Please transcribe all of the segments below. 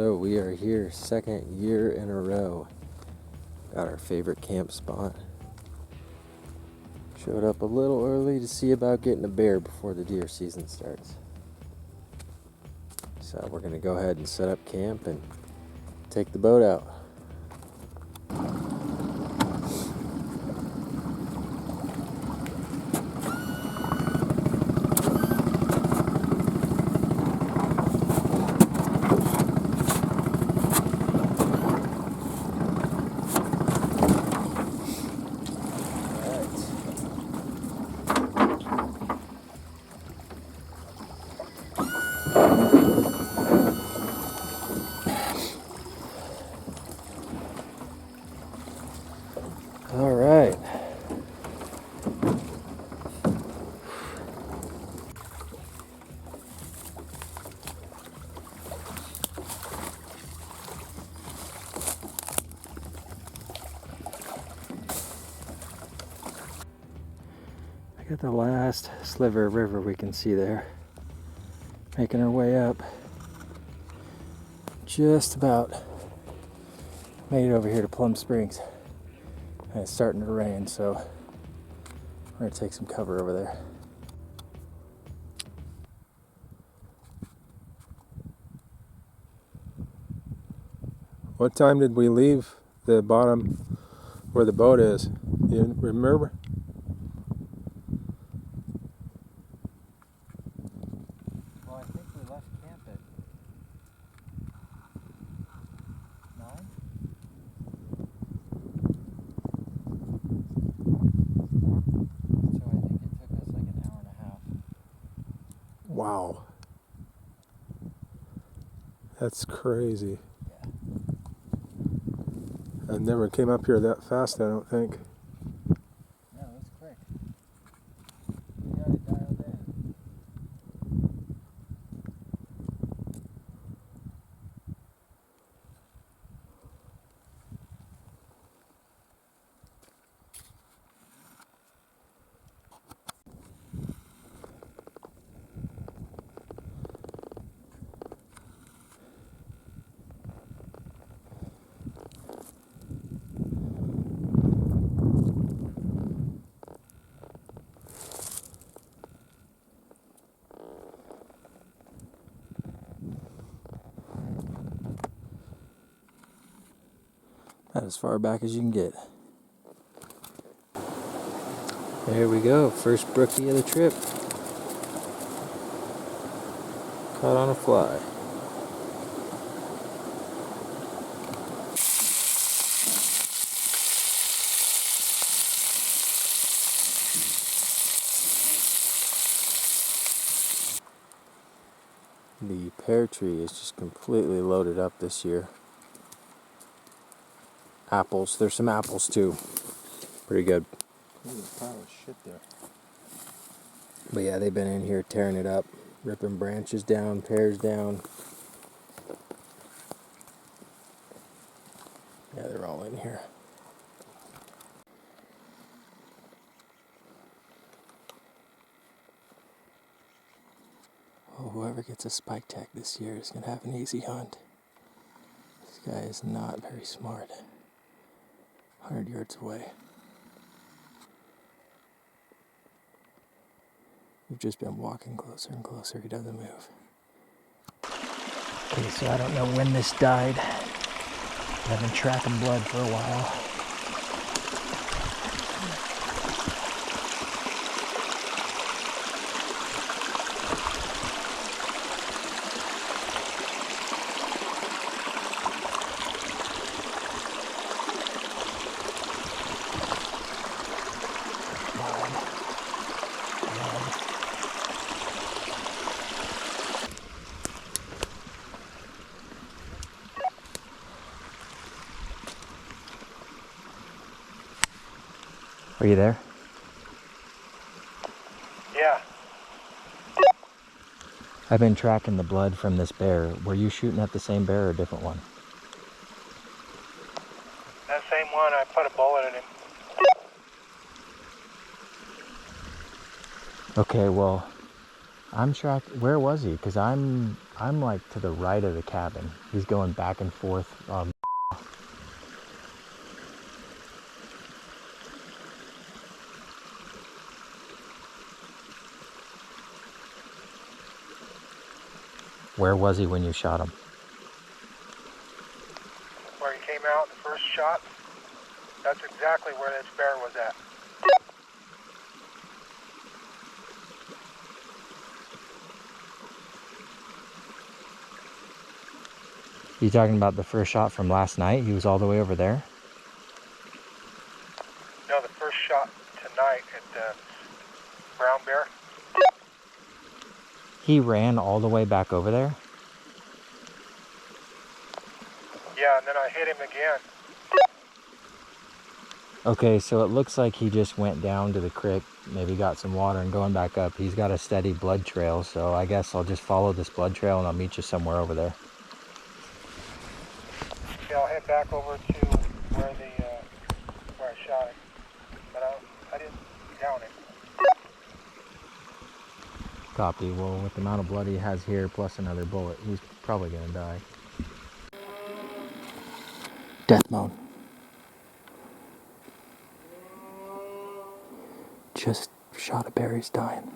So we are here, second year in a row. Got our favorite camp spot. Showed up a little early to see about getting a bear before the deer season starts. So we're gonna go ahead and set up camp and take the boat out. All right. I got the last sliver of river we can see there. Making our way up. Just about made it over here to Plum Springs. And it's starting to rain, so we're gonna take some cover over there. What time did we leave the bottom where the boat is? You remember? Well, I think we left camp at 9? So I think it took us like an hour and a half. Wow. That's crazy. Yeah. I never came up here that fast, I don't think. No, it was quick. We got it dialed in. About as far back as you can get. There we go, first brookie of the trip. Caught on a fly. The pear tree is just completely loaded up this year. Apples, there's some apples too. Pretty good. There's a pile of shit there. But yeah, they've been in here tearing it up, ripping branches down, pears down. Yeah, they're all in here. Well, whoever gets a spike tag this year is going to have an easy hunt. This guy is not very smart. 100 yards away. We've just been walking closer and closer. He doesn't move. Okay, so I don't know when this died. I've been tracking blood for a while. Are you there? Yeah. I've been tracking the blood from this bear. Were you shooting at the same bear or a different one? That same one, I put a bullet in him. Okay, well, I'm tracked. Where was he? Because I'm I'm like to the right of the cabin. He's going back and forth. Where was he when you shot him? Where he came out the first shot, that's exactly where this bear was at. You talking about the first shot from last night? He was all the way over there? No, the first shot tonight at the brown bear. He ran all the way back over there? Yeah, and then I hit him again. Okay, so it looks like he just went down to the creek, maybe got some water and going back up. He's got a steady blood trail, so I guess I'll just follow this blood trail and I'll meet you somewhere over there. Yeah, I'll head back over to where I shot him, but I didn't down him. Copy. Well, with the amount of blood he has here plus another bullet, he's probably gonna die. Death mode. Just shot a bear, he's dying.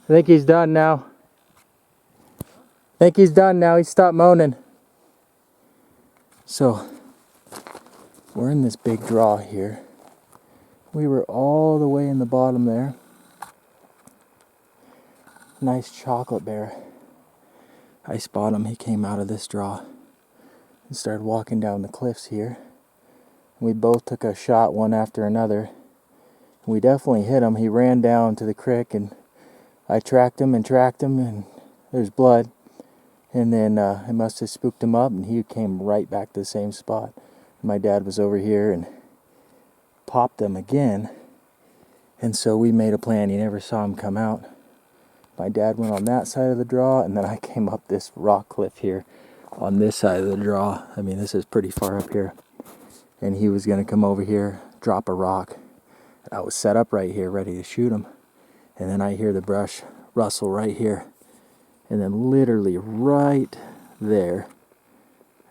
I think he's done now. He stopped moaning. So, we're in this big draw here. We were all the way in the bottom there. Nice chocolate bear. I spot him, he came out of this draw and started walking down the cliffs here. We both took a shot one after another. We definitely hit him. He ran down to the creek and I tracked him and there's blood. And then I must have spooked him up and he came right back to the same spot. My dad was over here and popped him again. And so we made a plan. You never saw him come out. My dad went on that side of the draw and then I came up this rock cliff here on this side of the draw. I mean, this is pretty far up here. And he was going to come over here, drop a rock. I was set up right here, ready to shoot him. And then I hear the brush rustle right here. And then literally right there,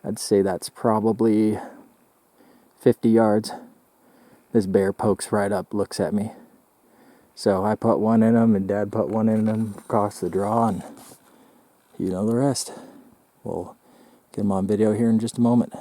I'd say that's probably 50 yards. This bear pokes right up, looks at me. So I put one in him and Dad put one in him across the draw and you know the rest. We'll get him on video here in just a moment.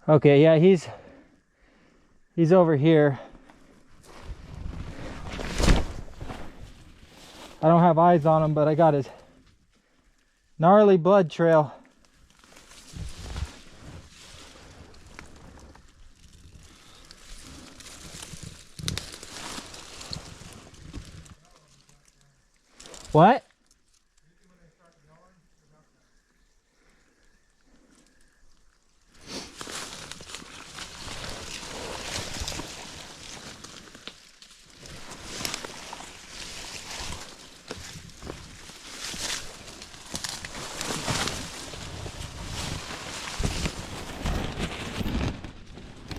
Okay, yeah, he's over here. I don't have eyes on him, but I got his gnarly blood trail. What?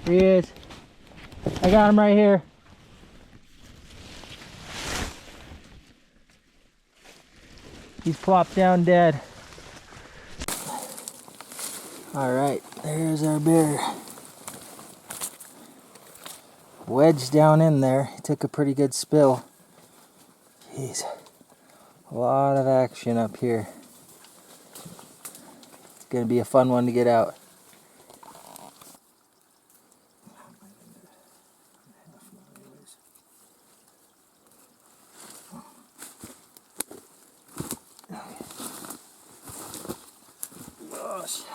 Here he is. I got him right here. He's plopped down dead. All right, there's our bear. Wedged down in there. He took a pretty good spill. Jeez, a lot of action up here. It's gonna be a fun one to get out. Oh, shit.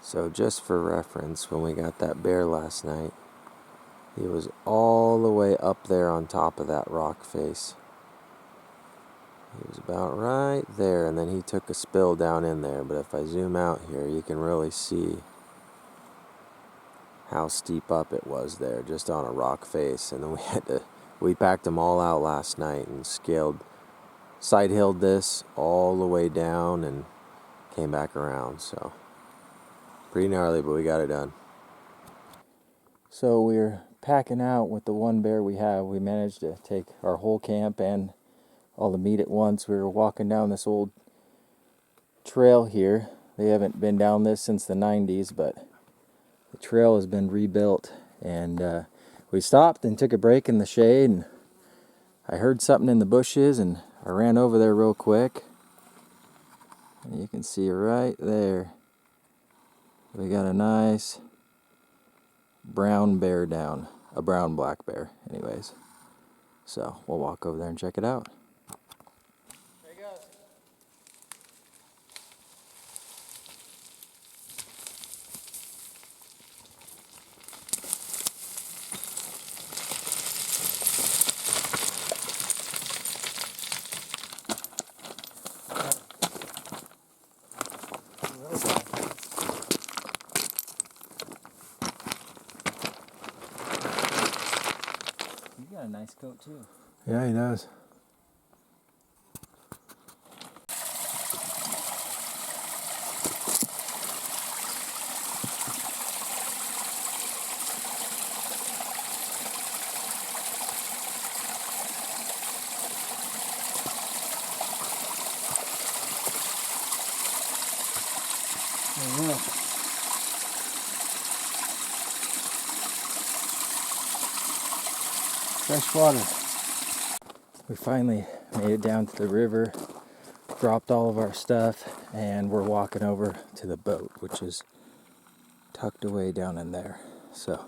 So just for reference, when we got that bear last night, he was all the way up there on top of that rock face. He was about right there, and then he took a spill down in there. But if I zoom out here, you can really see how steep up it was there, just on a rock face. And then we packed them all out last night and side-hilled this all the way down and came back around. So pretty gnarly, but we got it done. So we're packing out with the one bear we have. We managed to take our whole camp and all the meat at once. We were walking down this old trail here. They haven't been down this since the 90s, but the trail has been rebuilt. And we stopped and took a break in the shade, and I heard something in the bushes, and I ran over there real quick. And you can see right there, we got a nice brown bear down. A brown black bear, anyways. So we'll walk over there and check it out. There he goes. He's got a nice coat too. Yeah, he does. Fresh water. We finally made it down to the river, dropped all of our stuff, and we're walking over to the boat, which is tucked away down in there. So,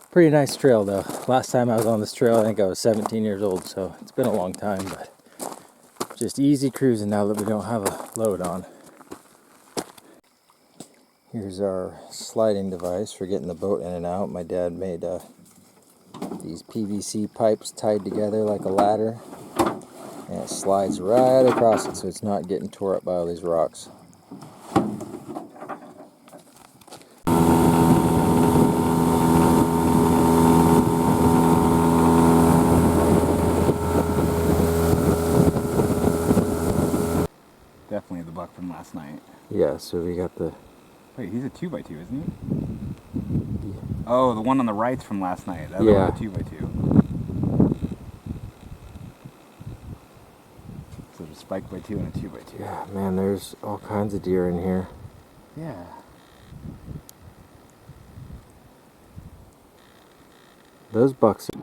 pretty nice trail though. Last time I was on this trail, I think I was 17 years old, so it's been a long time, but just easy cruising now that we don't have a load on. Here's our sliding device for getting the boat in and out. My dad made these PVC pipes tied together like a ladder, and it slides right across it so it's not getting tore up by all these rocks. Definitely the buck from last night. Yeah, so we got the... Wait, he's a 2x2, isn't he? Oh, the one on the right's from last night. That Yeah. was a 2x2. So there's a spike by 2 and a 2x2. Yeah, man, there's all kinds of deer in here. Yeah. Those bucks are...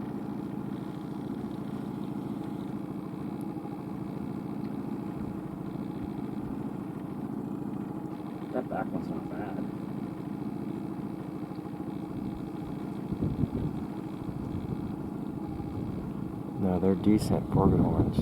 That back one's not bad. No, they're decent horns.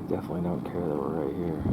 Definitely don't care that we're right here.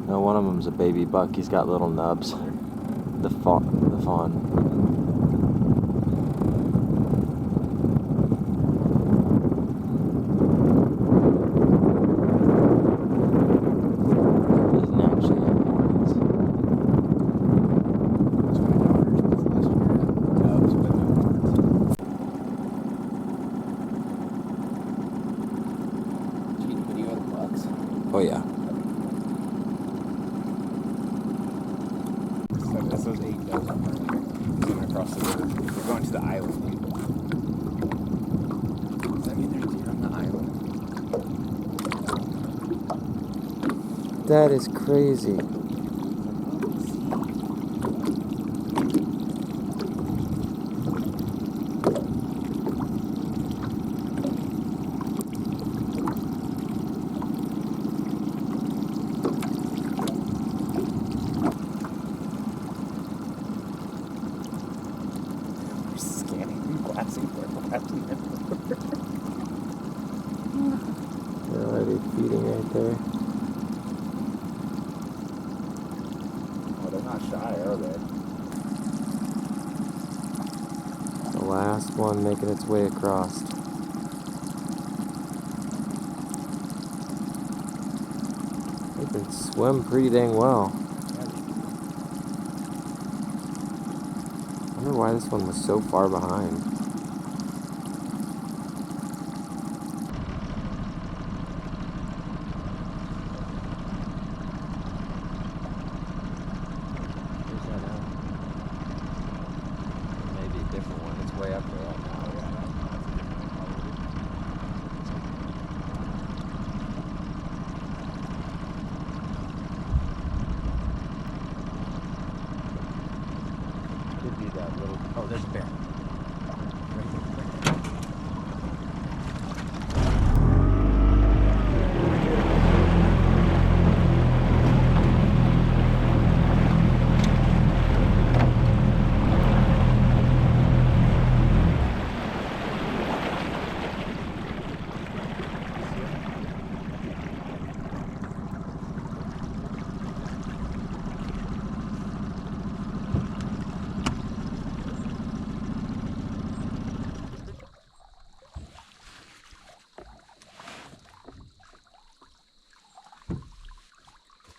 No, one of them's a baby buck. He's got little nubs. The fawn. Doesn't actually have horns. That's what my daughter's was last year. Cubs, but no horns. Did you get a video of the bucks? Oh yeah. So that's those 8 does from earlier. Coming across the river. They're going to the island. Does that mean there's deer on the island? That is crazy. We're scanning and glassing for it. They're already feeding right there. Oh, they're not shy, are they? The last one making its way across. They can swim pretty dang well. I wonder why this one was so far behind. Where's that at? Maybe a different one. It's way up there. Could be that little. Oh, there's a bear. Right there.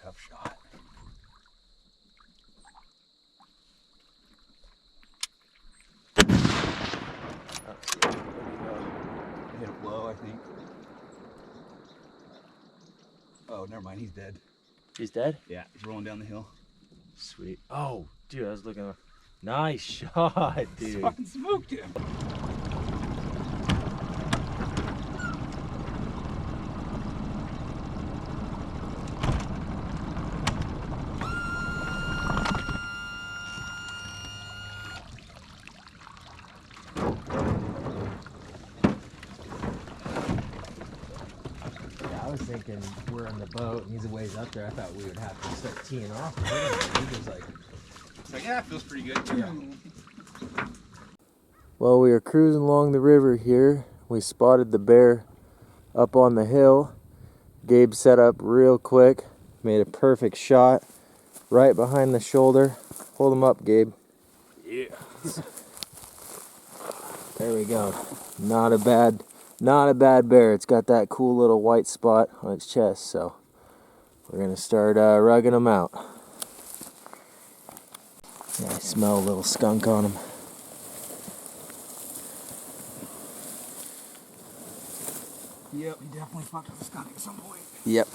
Tough shot. Hit it low, I think. Oh, never mind. He's dead. He's dead? Yeah, he's rolling down the hill. Sweet. Oh, dude, I was looking. Nice shot, dude. Fucking smoked him. I was thinking we're in the boat and he's a ways up there. I thought we would have to start teeing off. He was like, It's like, yeah, it feels pretty good. yeah. Well, we were cruising along the river here. We spotted the bear up on the hill. Gabe set up real quick, made a perfect shot right behind the shoulder. Hold him up, Gabe. Yeah. There we go. Not a bad bear. It's got that cool little white spot on its chest, so we're gonna start rugging him out. Yeah, I smell a little skunk on him. Yep, he definitely fucked with a skunk at some point. Yep.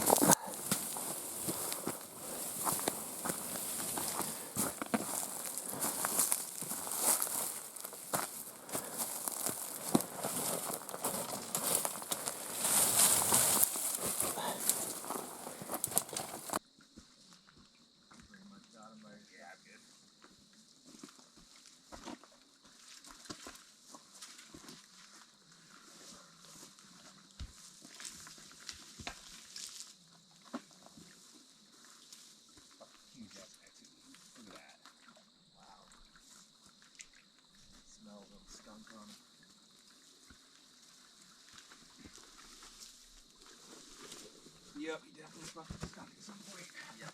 Yep, he definitely fucked with a skunk at some point. Yep.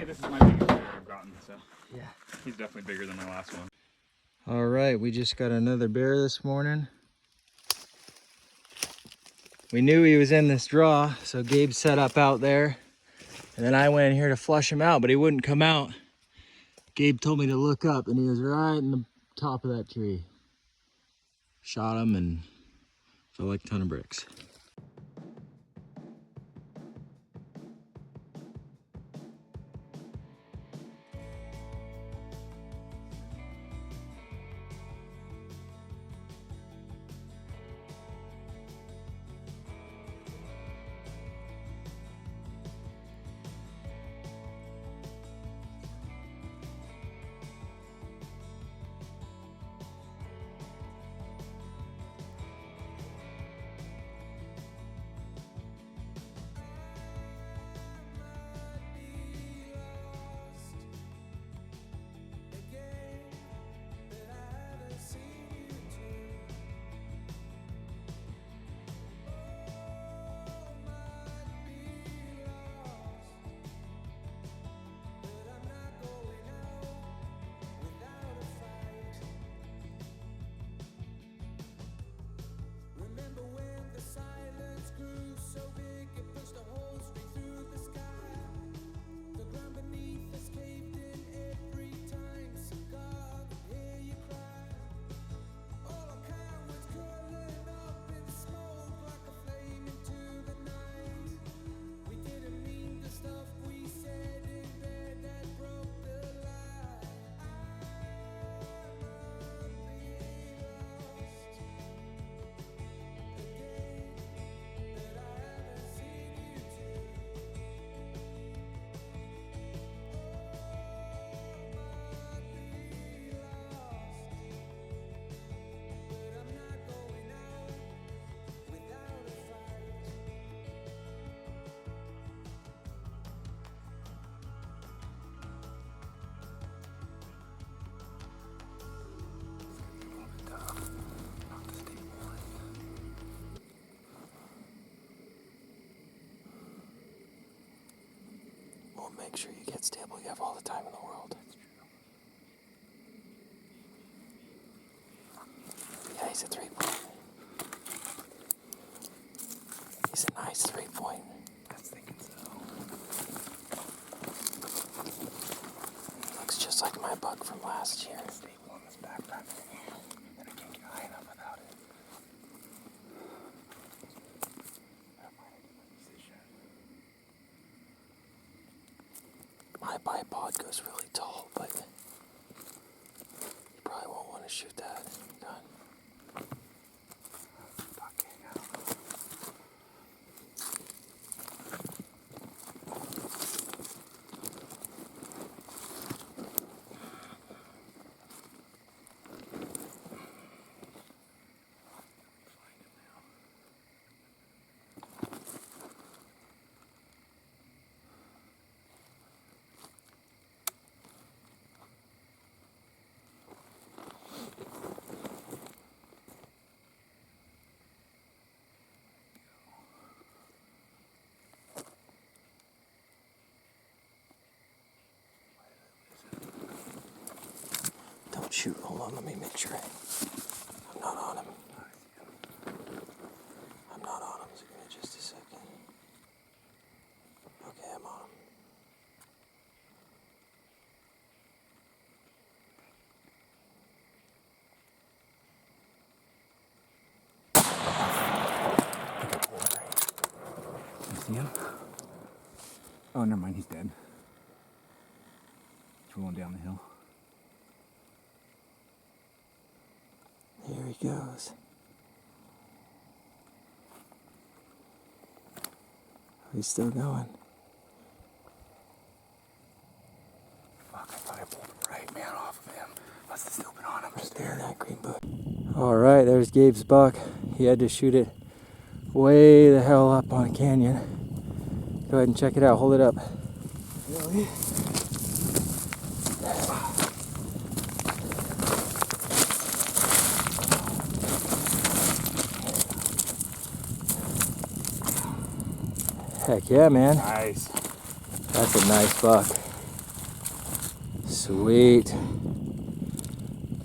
this is my biggest bear I've gotten, so Yeah. he's definitely bigger than my last one. All right, we just got another bear this morning. We knew he was in this draw, so Gabe set up out there. And then I went in here to flush him out, but he wouldn't come out. Gabe told me to look up, and he was right in the top of that tree. Shot him and felt like a ton of bricks. Make sure you get stable. You have all the time in the world. Yeah, he's a 3-point. He's a nice 3-point. I was thinking so. Looks just like my buck from last year. Stable on this backpack, and I can't get high enough without it. My bipod goes really tall, but you probably won't want to shoot that gun. Don't shoot. Hold on, let me make sure. I'm not on him. I'm not on him, so give me just a second. Okay, I'm on him. You see him? Oh, never mind, he's dead. He's rolling down the hill. Here he goes. He's still going. Fuck, I thought I pulled the right man off of him. Must have still been on him. Right there in that green bush. All right, there's Gabe's buck. He had to shoot it way the hell up on a canyon. Go ahead and check it out. Hold it up. Really? Heck yeah, man. Nice. That's a nice buck. Sweet.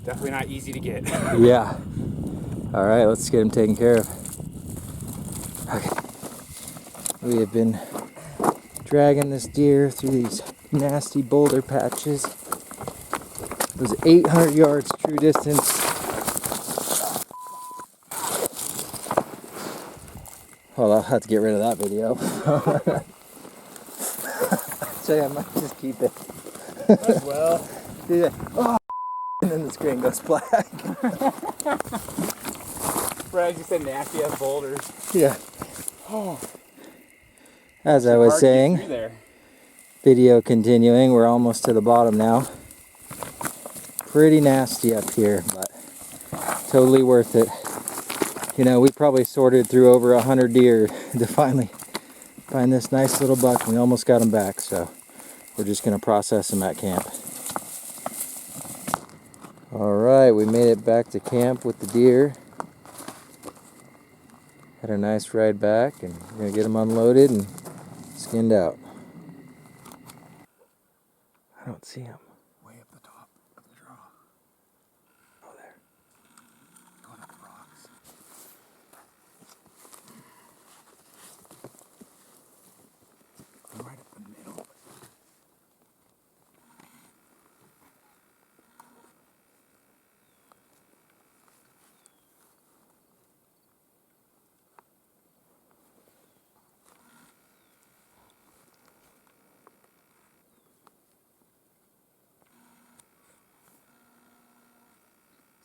Definitely not easy to get. Yeah. All right, let's get him taken care of. Okay. We have been dragging this deer through these nasty boulder patches. It was 800 yards true distance. Well, I'll have to get rid of that video. So I might just keep it. As well. Yeah. Oh, and then the screen goes black. Brad, you said nasty ass boulders. Yeah. Oh. As I was saying, There. video continuing, we're almost to the bottom now. Pretty nasty up here, but totally worth it. You know, we probably sorted through over 100 deer to finally find this nice little buck. We almost got him back, so we're just gonna process him at camp. All right, we made it back to camp with the deer. Had a nice ride back, and we're gonna get them unloaded and skinned out. I don't see him. Way up the top of the draw. Oh, there. Going up the rocks. Right up the middle.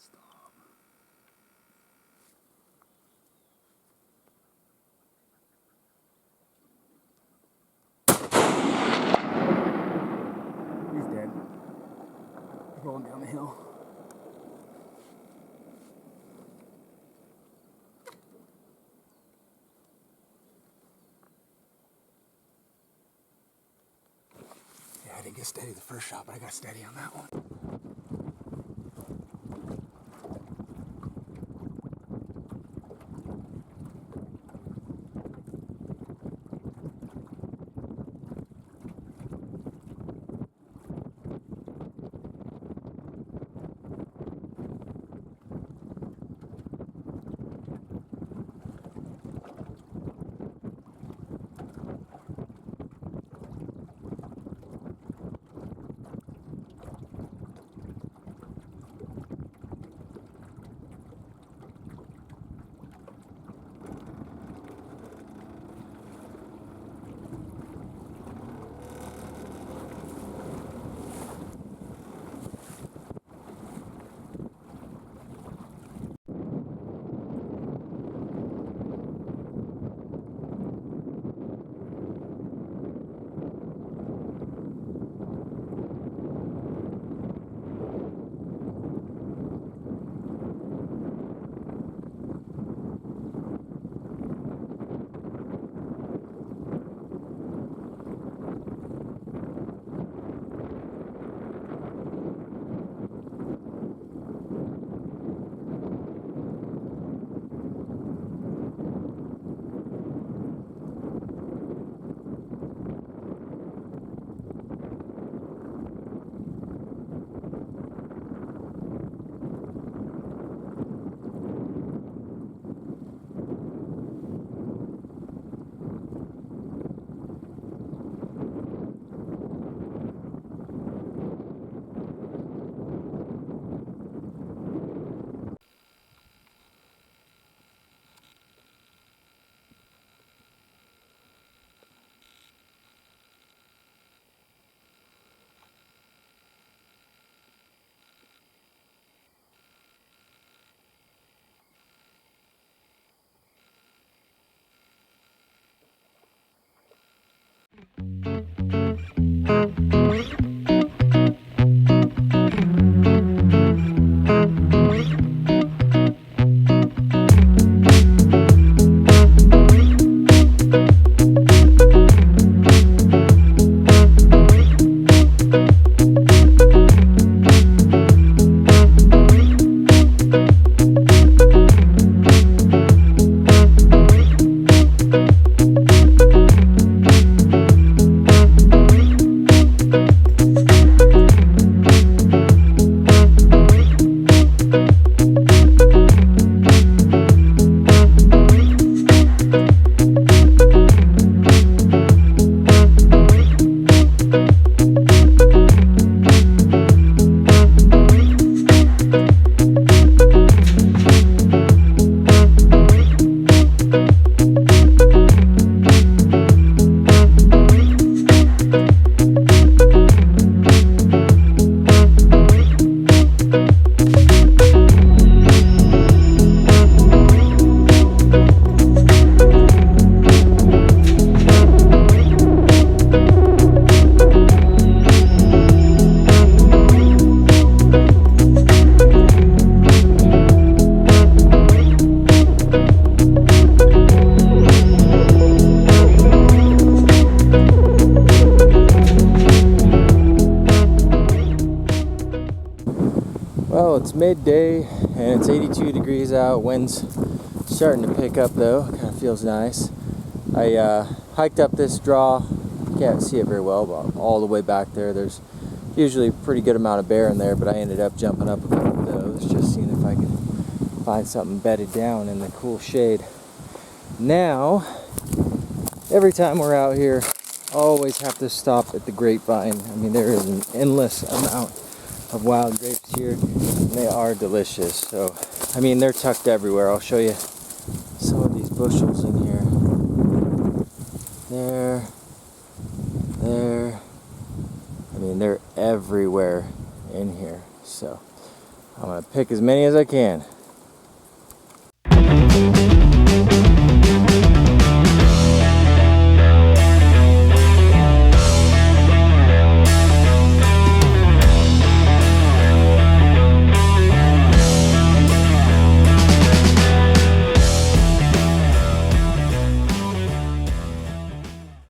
Stop. He's dead. Rolling down the hill. Yeah, I didn't get steady the first shot, but I got steady on that one. midday and it's 82 degrees out. Wind's starting to pick up though. Kind of feels nice. I hiked up this draw. Can't see it very well, but all the way back there. There's usually a pretty good amount of bear in there, but I ended up jumping up a couple of those, just seeing if I could find something bedded down in the cool shade. Now, every time we're out here, always have to stop at the grapevine. I mean, there is an endless amount of wild grapes here, and they are delicious. So, I mean, they're tucked everywhere. I'll show you some of these bushels in here. There. I mean, they're everywhere in here. So, I'm gonna pick as many as I can.